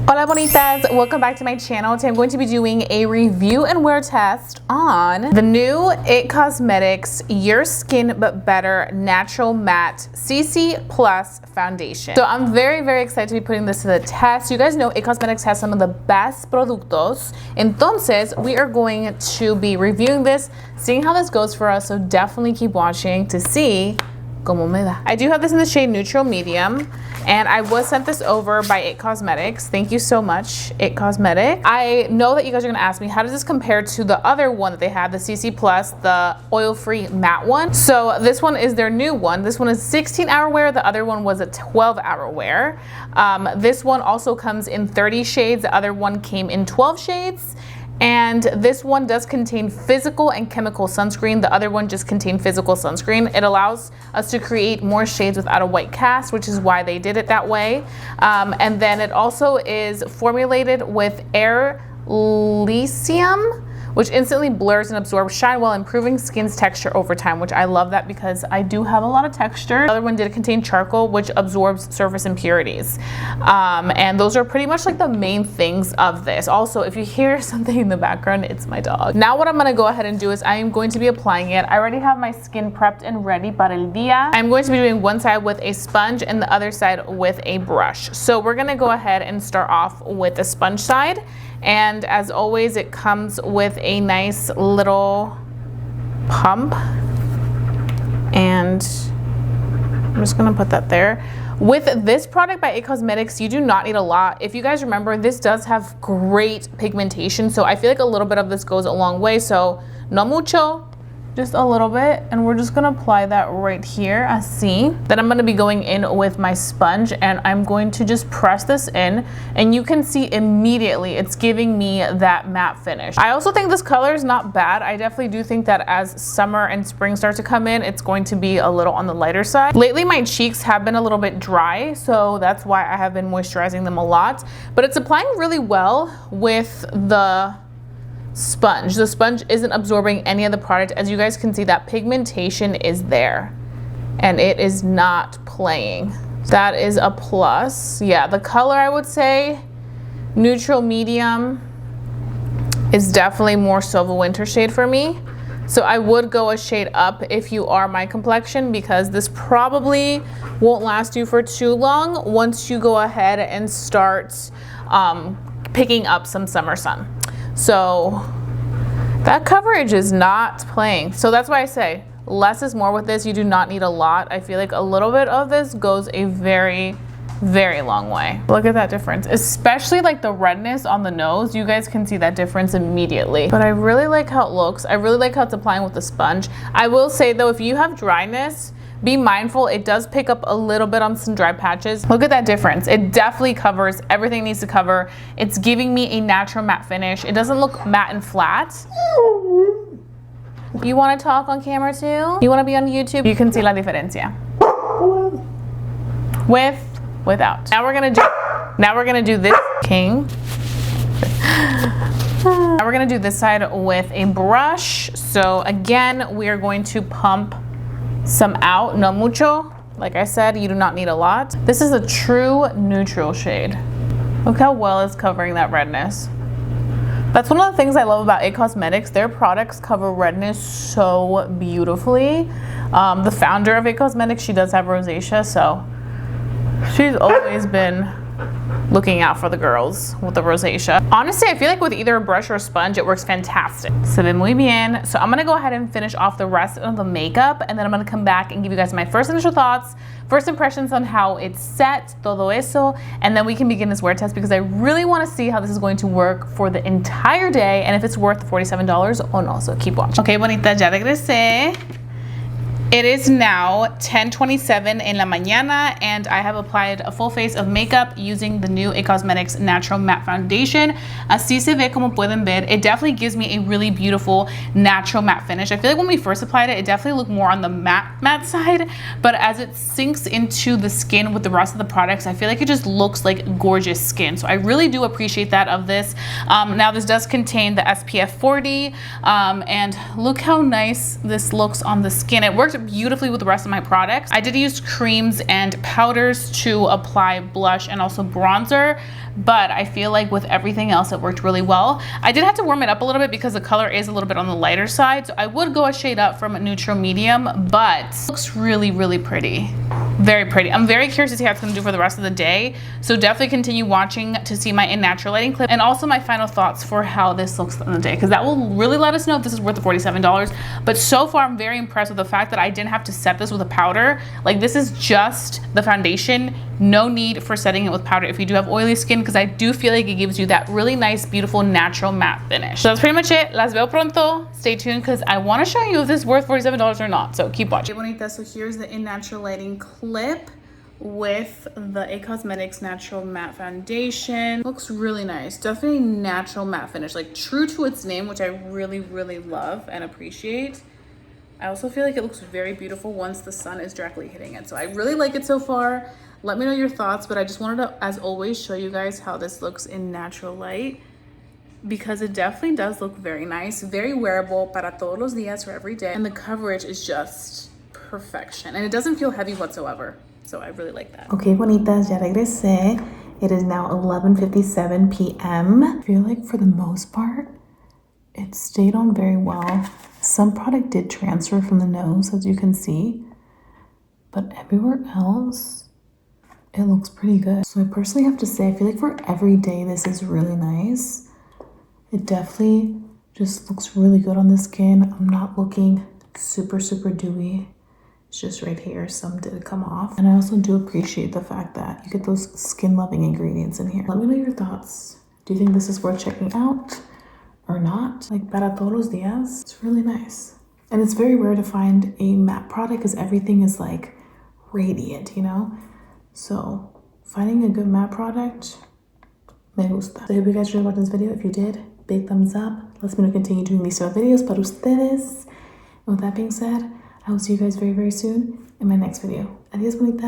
Hola bonitas, welcome back to my channel. Today I'm going to be doing a review and wear test on the new IT Cosmetics Your Skin But Better Natural Matte CC Plus Foundation. So I'm very excited to be putting this to the test. You guys know IT Cosmetics has some of the best productos. Entonces, we are going to be reviewing this, seeing how this goes for us. So definitely keep watching to see como me da. I do have this in the shade Neutral Medium, and I was sent this over by IT Cosmetics. Thank you so much, IT Cosmetics. I know that you guys are gonna ask me, how does this compare to the other one that they had, the CC Plus, the oil-free matte one? So this one is their new one. This one is 16-hour wear. The other one was a 12-hour wear. This one also comes in 30 shades. The other one came in 12 shades. And this one does contain physical and chemical sunscreen. The other one just contained physical sunscreen. It allows us to create more shades without a white cast, which is why they did it that way. And then it also is formulated with air lithium, which instantly blurs and absorbs shine while improving skin's texture over time, which I love that because I do have a lot of texture. The other one did contain charcoal, which absorbs surface impurities. And those are pretty much like the main things of this. Also, if you hear something in the background, it's my dog. Now what I'm gonna go ahead and do is I am going to be applying it. I already have my skin prepped and ready para el día. I'm going to be doing one side with a sponge and the other side with a brush. So we're gonna go ahead and start off with the sponge side. And as always, it comes with a nice little pump, and I'm just gonna put that there. With this product by IT Cosmetics, you do not need a lot. If you guys remember, this does have great pigmentation, so I feel like a little bit of this goes a long way. So no mucho, just a little bit, and we're just gonna apply that right here, así. Then I'm gonna be going in with my sponge, and I'm going to just press this in, and you can see immediately it's giving me that matte finish. I also think this color is not bad. I definitely do think that as summer and spring start to come in, it's going to be a little on the lighter side. Lately, my cheeks have been a little bit dry, so that's why I have been moisturizing them a lot, but it's applying really well with the sponge. The sponge isn't absorbing any of the product. As you guys can see, that pigmentation is there and it is not playing. That is a plus. Yeah, the color, I would say Neutral Medium is definitely more so of a winter shade for me. So I would go a shade up if you are my complexion, because this probably won't last you for too long once you go ahead and start picking up some summer sun. So that coverage is not playing. So that's why I say less is more with this. You do not need a lot. I feel like a little bit of this goes a very long way. Look at that difference, especially like the redness on the nose. You guys can see that difference immediately. But I really like how it looks. I really like how it's applying with the sponge. I will say though, if you have dryness, be mindful, it does pick up a little bit on some dry patches. Look at that difference. It definitely covers everything it needs to cover. It's giving me a natural matte finish. It doesn't look matte and flat. You want to talk on camera too? You want to be on YouTube? You can see la diferencia. Without. Now we're gonna do this king. Now we're gonna do this side with a brush. So again, we are going to pump some out, no mucho. Like I said, you do not need a lot. This is a true neutral shade. Look how well it's covering that redness. That's one of the things I love about IT Cosmetics. Their products cover redness so beautifully. The founder of IT Cosmetics, she does have rosacea, so she's always been looking out for the girls with the rosacea. Honestly, I feel like with either a brush or a sponge, it works fantastic. Se ve muy bien. So I'm gonna go ahead and finish off the rest of the makeup, and then I'm gonna come back and give you guys my first initial thoughts, first impressions on how it's set, todo eso, and then we can begin this wear test because I really wanna see how this is going to work for the entire day and if it's worth $47 or no, so keep watching. Okay, bonita, ya regresé. It is now 10:27 en la mañana, and I have applied a full face of makeup using the new IT Cosmetics Natural Matte Foundation. Así se ve, como pueden ver. It definitely gives me a really beautiful natural matte finish. I feel like when we first applied it, it definitely looked more on the matte side, but as it sinks into the skin with the rest of the products, I feel like it just looks like gorgeous skin. So I really do appreciate that of this. Now this does contain the SPF 40, and look how nice this looks on the skin. It works beautifully with the rest of my products. I did use creams and powders to apply blush and also bronzer, but I feel like with everything else it worked really well. I did have to warm it up a little bit because the color is a little bit on the lighter side, so I would go a shade up from a neutral medium, but it looks really, really pretty. Very pretty. I'm very curious to see how it's going to do for the rest of the day, so definitely continue watching to see my in natural lighting clip and also my final thoughts for how this looks on the day, because that will really let us know if this is worth the $47. But so far I'm very impressed with the fact that I didn't have to set this with a powder. Like, this is just the foundation, no need for setting it with powder if you do have oily skin, because I do feel like it gives you that really nice, beautiful, natural matte finish. So that's pretty much it. Las veo pronto. Stay tuned because I want to show you if this is worth $47 or not, so keep watching. Okay, bonita, so here's the in natural lighting clip with the Eaze Cosmetics Natural Matte Foundation. Looks really nice. Definitely natural matte finish, like true to its name, which I really, really love and appreciate. I also feel like it looks very beautiful once the sun is directly hitting it. So I really like it so far. Let me know your thoughts, but I just wanted to, as always, show you guys how this looks in natural light, because it definitely does look very nice, very wearable para todos los días, for every day. And the coverage is just perfection. And it doesn't feel heavy whatsoever. So I really like that. Okay, bonitas, ya regresé. It is now 11:57 p.m. I feel like for the most part, it stayed on very well. Some product did transfer from the nose, as you can see, but everywhere else, it looks pretty good. So I personally have to say, I feel like for every day, this is really nice. It definitely just looks really good on the skin. I'm not looking super, super dewy. It's just right here, some did come off. And I also do appreciate the fact that you get those skin loving ingredients in here. Let me know your thoughts. Do you think this is worth checking out or not? Like, para todos los días, it's really nice. And it's very rare to find a matte product because everything is like radiant, you know? So finding a good matte product, me gusta. So I hope you guys really watched this video. If you did, big thumbs up. Let's me know continue doing these sort of videos para ustedes. And with that being said, I will see you guys very, very soon in my next video. Adios, bonitas.